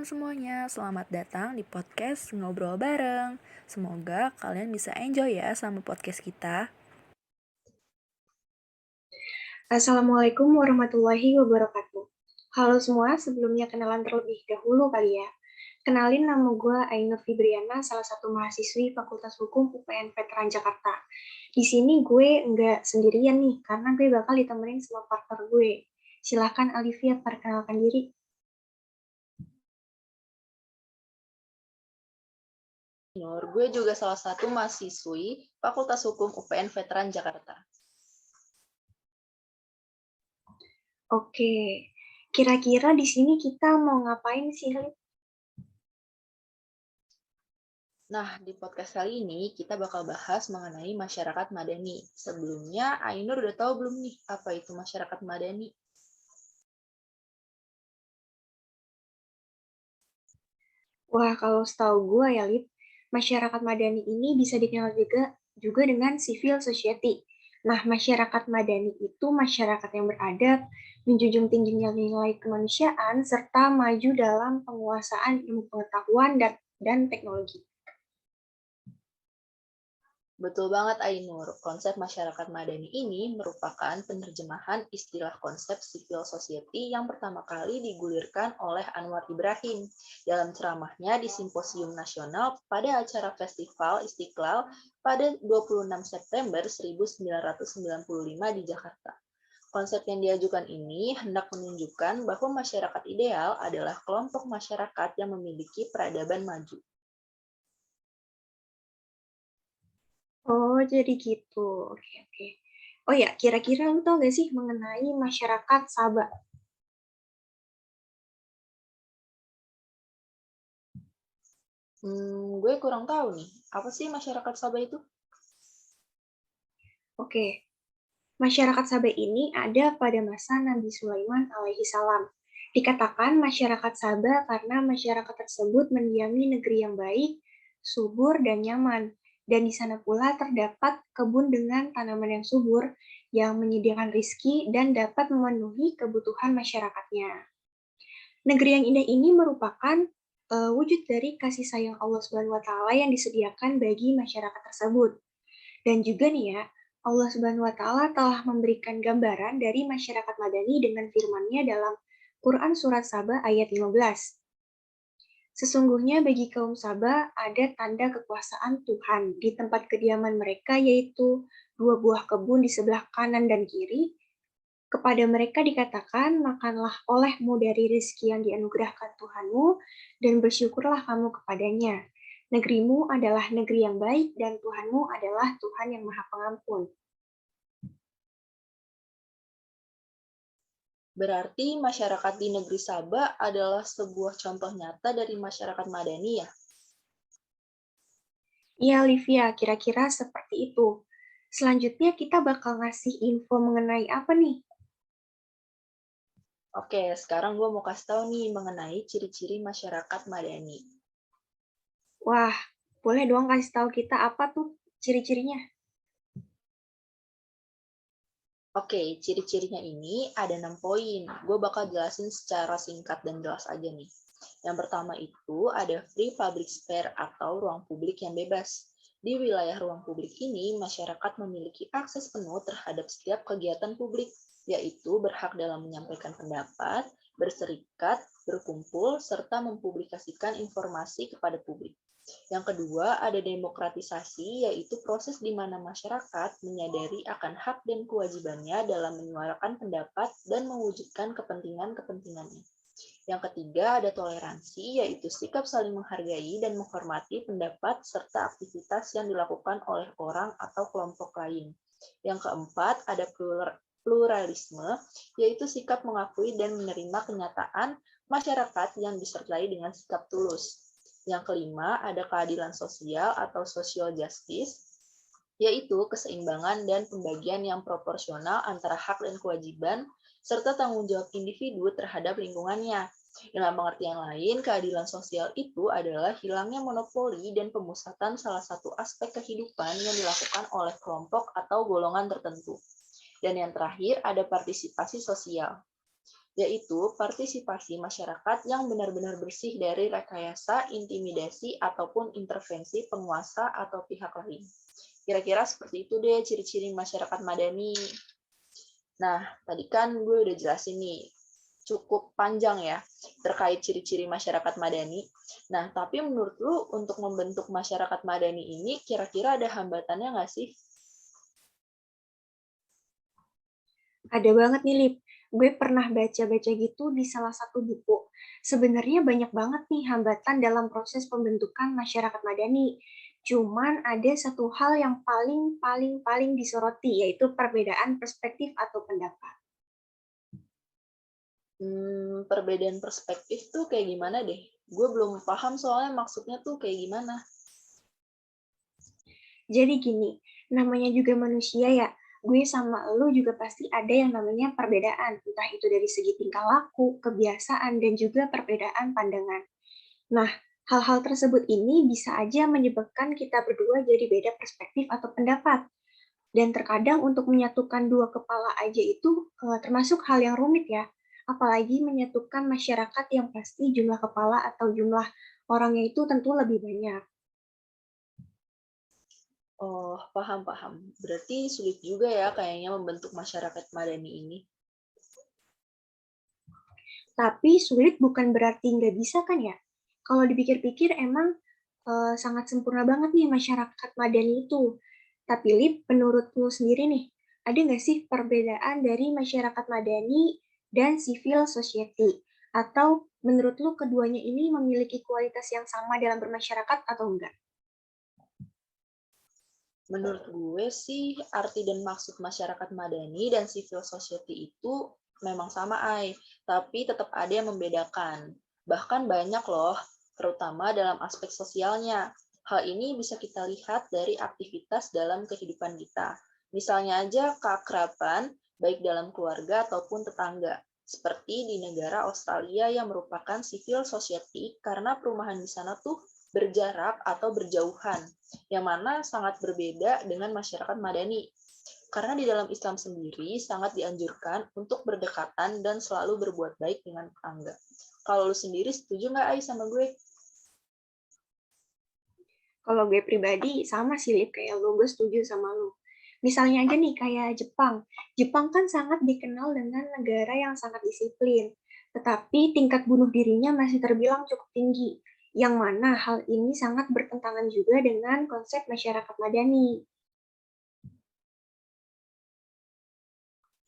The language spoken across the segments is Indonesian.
semuanya, selamat datang di podcast Ngobrol Bareng. Semoga kalian bisa enjoy ya sama podcast kita. Assalamualaikum warahmatullahi wabarakatuh. Halo semua, sebelumnya kenalan terlebih dahulu kali ya. Kenalin, nama gue Ainur Fibriana, salah satu mahasiswi Fakultas Hukum UPN Veteran Jakarta. Di sini gue nggak sendirian nih, karena gue bakal ditemenin sama partner gue. Silahkan Alivia perkenalkan diri. Nur, gue juga salah satu mahasiswi Fakultas Hukum UPN Veteran Jakarta. Oke, kira-kira di sini kita mau ngapain sih, Lip? Nah, di podcast kali ini kita bakal bahas mengenai masyarakat madani. Sebelumnya, Ainur udah tahu belum nih apa itu masyarakat madani? Wah, kalau setahu gue ya, Lip, masyarakat madani ini bisa dikenal juga dengan civil society. Nah, masyarakat madani itu masyarakat yang beradab, menjunjung tinggi nilai kemanusiaan, serta maju dalam penguasaan ilmu pengetahuan dan teknologi. Betul banget, Ainur. Konsep masyarakat madani ini merupakan penerjemahan istilah konsep civil society yang pertama kali digulirkan oleh Anwar Ibrahim dalam ceramahnya di Simposium Nasional pada acara Festival Istiqlal pada 26 September 1995 di Jakarta. Konsep yang diajukan ini hendak menunjukkan bahwa masyarakat ideal adalah kelompok masyarakat yang memiliki peradaban maju. Oh, jadi gitu. Oke, oke. Oh ya, kira-kira lu tau gak sih mengenai masyarakat Sabah? Gue kurang tahu nih, apa sih masyarakat Sabah itu? Oke, masyarakat Sabah ini ada pada masa Nabi Sulaiman alaihi salam. Dikatakan masyarakat Sabah karena masyarakat tersebut mendiami negeri yang baik, subur, dan nyaman. Dan di sana pula terdapat kebun dengan tanaman yang subur yang menyediakan rizki dan dapat memenuhi kebutuhan masyarakatnya. Negeri yang indah ini merupakan wujud dari kasih sayang Allah Subhanahu wa taala yang disediakan bagi masyarakat tersebut. Dan juga nih ya, Allah Subhanahu wa taala telah memberikan gambaran dari masyarakat Madani dengan firman-Nya dalam Quran surat Saba ayat 15. Sesungguhnya bagi kaum Saba ada tanda kekuasaan Tuhan di tempat kediaman mereka, yaitu dua buah kebun di sebelah kanan dan kiri. Kepada mereka dikatakan, makanlah olehmu dari rezeki yang dianugerahkan Tuhanmu, dan bersyukurlah kamu kepadanya. Negerimu adalah negeri yang baik, dan Tuhanmu adalah Tuhan yang Maha Pengampun. Berarti masyarakat di negeri Sabah adalah sebuah contoh nyata dari masyarakat madani ya? Iya, Livia, kira-kira seperti itu. Selanjutnya kita bakal ngasih info mengenai apa nih? Oke, sekarang gue mau kasih tahu nih mengenai ciri-ciri masyarakat madani. Wah, boleh dong kasih tahu kita apa tuh ciri-cirinya? Oke, ciri-cirinya ini ada 6 poin. Gue bakal jelasin secara singkat dan jelas aja nih. Yang pertama itu ada free public sphere atau ruang publik yang bebas. Di wilayah ruang publik ini, masyarakat memiliki akses penuh terhadap setiap kegiatan publik, yaitu berhak dalam menyampaikan pendapat, berserikat, berkumpul, serta mempublikasikan informasi kepada publik. Yang kedua, ada demokratisasi, yaitu proses di mana masyarakat menyadari akan hak dan kewajibannya dalam menyuarakan pendapat dan mewujudkan kepentingan-kepentingannya. Yang ketiga, ada toleransi, yaitu sikap saling menghargai dan menghormati pendapat serta aktivitas yang dilakukan oleh orang atau kelompok lain. Yang keempat, ada pluralisme, yaitu sikap mengakui dan menerima kenyataan masyarakat yang disertai dengan sikap tulus. Yang kelima, ada keadilan sosial atau social justice, yaitu keseimbangan dan pembagian yang proporsional antara hak dan kewajiban, serta tanggung jawab individu terhadap lingkungannya. Dalam pengertian lain, keadilan sosial itu adalah hilangnya monopoli dan pemusatan salah satu aspek kehidupan yang dilakukan oleh kelompok atau golongan tertentu. Dan yang terakhir, ada partisipasi sosial, yaitu partisipasi masyarakat yang benar-benar bersih dari rekayasa, intimidasi, ataupun intervensi penguasa atau pihak lain. Kira-kira seperti itu deh ciri-ciri masyarakat madani. Nah, tadi kan gue udah jelasin nih, cukup panjang ya, terkait ciri-ciri masyarakat madani. Nah, tapi menurut lu untuk membentuk masyarakat madani ini, kira-kira ada hambatannya nggak sih? Ada banget nih, Lip. Gue pernah baca-baca gitu di salah satu buku. Sebenarnya banyak banget nih hambatan dalam proses pembentukan masyarakat madani. Cuman ada satu hal yang paling disoroti, yaitu perbedaan perspektif atau pendapat. Perbedaan perspektif tuh kayak gimana deh? Gue belum paham soalnya maksudnya tuh kayak gimana. Jadi gini, namanya juga manusia ya, gue sama lo juga pasti ada yang namanya perbedaan, entah itu dari segi tingkah laku, kebiasaan, dan juga perbedaan pandangan. Nah, hal-hal tersebut ini bisa aja menyebabkan kita berdua jadi beda perspektif atau pendapat. Dan terkadang untuk menyatukan dua kepala aja itu termasuk hal yang rumit ya. Apalagi menyatukan masyarakat yang pasti jumlah kepala atau jumlah orangnya itu tentu lebih banyak. Oh, paham-paham. Berarti sulit juga ya kayaknya membentuk masyarakat madani ini. Tapi sulit bukan berarti nggak bisa kan ya? Kalau dipikir-pikir emang sangat sempurna banget nih masyarakat madani itu. Tapi Lip, menurut lu sendiri nih, ada nggak sih perbedaan dari masyarakat madani dan civil society? Atau menurut lu keduanya ini memiliki kualitas yang sama dalam bermasyarakat atau enggak? Menurut gue sih, arti dan maksud masyarakat madani dan civil society itu memang sama, Ai. Tapi tetap ada yang membedakan. Bahkan banyak loh, terutama dalam aspek sosialnya. Hal ini bisa kita lihat dari aktivitas dalam kehidupan kita. Misalnya aja keakraban, baik dalam keluarga ataupun tetangga. Seperti di negara Australia yang merupakan civil society karena perumahan di sana tuh berjarak atau berjauhan, yang mana sangat berbeda dengan masyarakat madani. Karena di dalam Islam sendiri sangat dianjurkan untuk berdekatan dan selalu berbuat baik dengan tetangga. Kalau lu sendiri setuju nggak, Ai, sama gue? Kalau gue pribadi sama sih Lip, kayak lu, gue setuju sama lu. Misalnya aja nih kayak Jepang. Jepang kan sangat dikenal dengan negara yang sangat disiplin, tetapi tingkat bunuh dirinya masih terbilang cukup tinggi, yang mana hal ini sangat bertentangan juga dengan konsep masyarakat madani.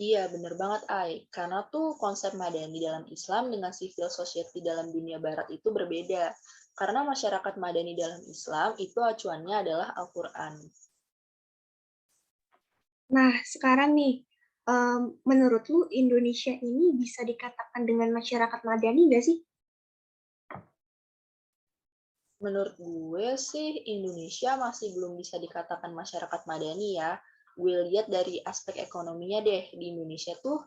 Iya, bener banget, Ai. Karena tuh konsep madani dalam Islam dengan civil society dalam dunia barat itu berbeda. Karena masyarakat madani dalam Islam itu acuannya adalah Al-Quran. Nah, sekarang nih, menurut lu Indonesia ini bisa dikatakan dengan masyarakat madani nggak sih? Menurut gue sih Indonesia masih belum bisa dikatakan masyarakat madani ya. Gue lihat dari aspek ekonominya deh, di Indonesia tuh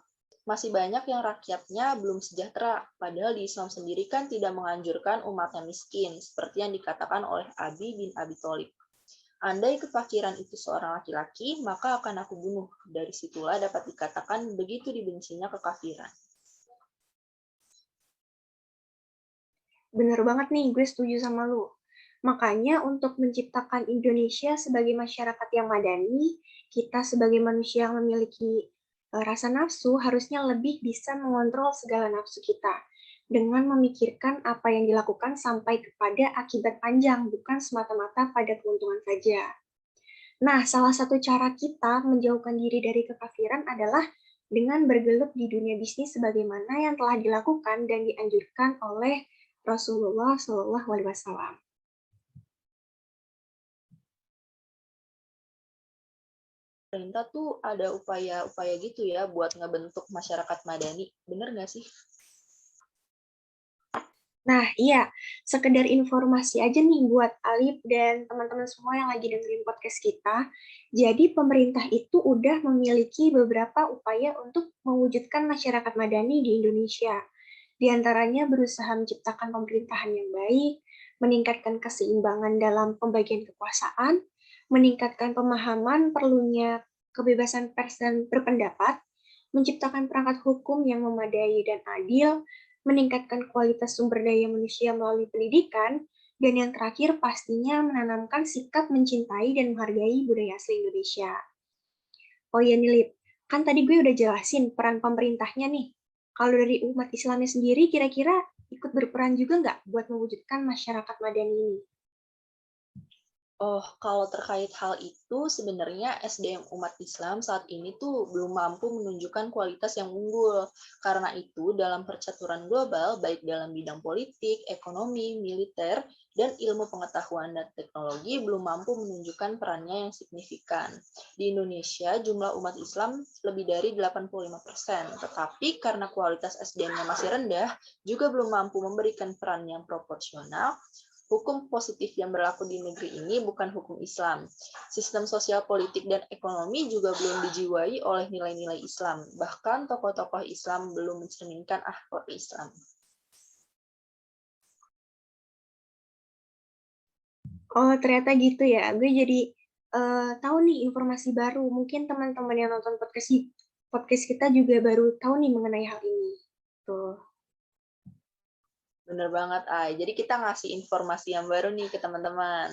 masih banyak yang rakyatnya belum sejahtera, padahal di Islam sendiri kan tidak menganjurkan umatnya miskin, seperti yang dikatakan oleh Abi bin Abi Thalib. Andai kefakiran itu seorang laki-laki, maka akan aku bunuh. Dari situlah dapat dikatakan begitu dibencinya kekafiran. Bener banget nih, gue setuju sama lu. Makanya untuk menciptakan Indonesia sebagai masyarakat yang madani, kita sebagai manusia yang memiliki rasa nafsu harusnya lebih bisa mengontrol segala nafsu kita dengan memikirkan apa yang dilakukan sampai kepada akibat panjang, bukan semata-mata pada keuntungan saja. Nah, salah satu cara kita menjauhkan diri dari kekafiran adalah dengan bergelut di dunia bisnis sebagaimana yang telah dilakukan dan dianjurkan oleh Rasulullah Shallallahu Alaihi Wasallam. Pemerintah tuh ada upaya-upaya gitu ya buat ngebentuk masyarakat madani. Bener nggak sih? Nah, iya, sekedar informasi aja nih buat Alif dan teman-teman semua yang lagi dengerin podcast kita. Jadi pemerintah itu udah memiliki beberapa upaya untuk mewujudkan masyarakat madani di Indonesia. Di antaranya berusaha menciptakan pemerintahan yang baik, meningkatkan keseimbangan dalam pembagian kekuasaan, meningkatkan pemahaman perlunya kebebasan pers dan berpendapat, menciptakan perangkat hukum yang memadai dan adil, meningkatkan kualitas sumber daya manusia melalui pendidikan, dan yang terakhir pastinya menanamkan sikap mencintai dan menghargai budaya asli Indonesia. Oh iya nih, Lip. Kan tadi gue udah jelasin peran pemerintahnya nih. Kalau dari umat Islamnya sendiri, kira-kira ikut berperan juga nggak buat mewujudkan masyarakat madani ini? Oh, kalau terkait hal itu, sebenarnya SDM umat Islam saat ini tuh belum mampu menunjukkan kualitas yang unggul. Karena itu, dalam percaturan global, baik dalam bidang politik, ekonomi, militer, dan ilmu pengetahuan dan teknologi belum mampu menunjukkan perannya yang signifikan. Di Indonesia, jumlah umat Islam lebih dari 85%, tetapi karena kualitas SDM-nya masih rendah, juga belum mampu memberikan peran yang proporsional. Hukum positif yang berlaku di negeri ini bukan hukum Islam. Sistem sosial politik dan ekonomi juga belum dijiwai oleh nilai-nilai Islam. Bahkan tokoh-tokoh Islam belum mencerminkan akhlak Islam. Oh, ternyata gitu ya. Gue jadi tahu nih informasi baru. Mungkin teman-teman yang nonton podcast kita juga baru tahu nih mengenai hal ini. Tuh. Bener banget, Ay. Jadi kita ngasih informasi yang baru nih ke teman-teman.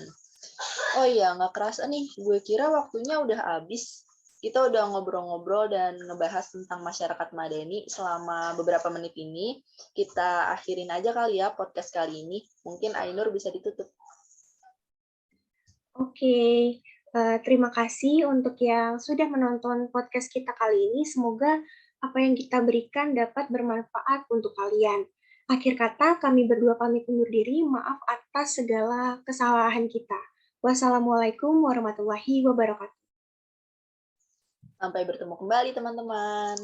Oh iya, nggak kerasa nih. Gue kira waktunya udah habis. Kita udah ngobrol-ngobrol dan ngebahas tentang masyarakat Madani selama beberapa menit ini. Kita akhirin aja kali ya podcast kali ini. Mungkin Ainur bisa ditutup. Oke, terima kasih untuk yang sudah menonton podcast kita kali ini. Semoga apa yang kita berikan dapat bermanfaat untuk kalian. Akhir kata, kami berdua pamit undur diri. Maaf atas segala kesalahan kita. Wassalamualaikum warahmatullahi wabarakatuh. Sampai bertemu kembali, teman-teman.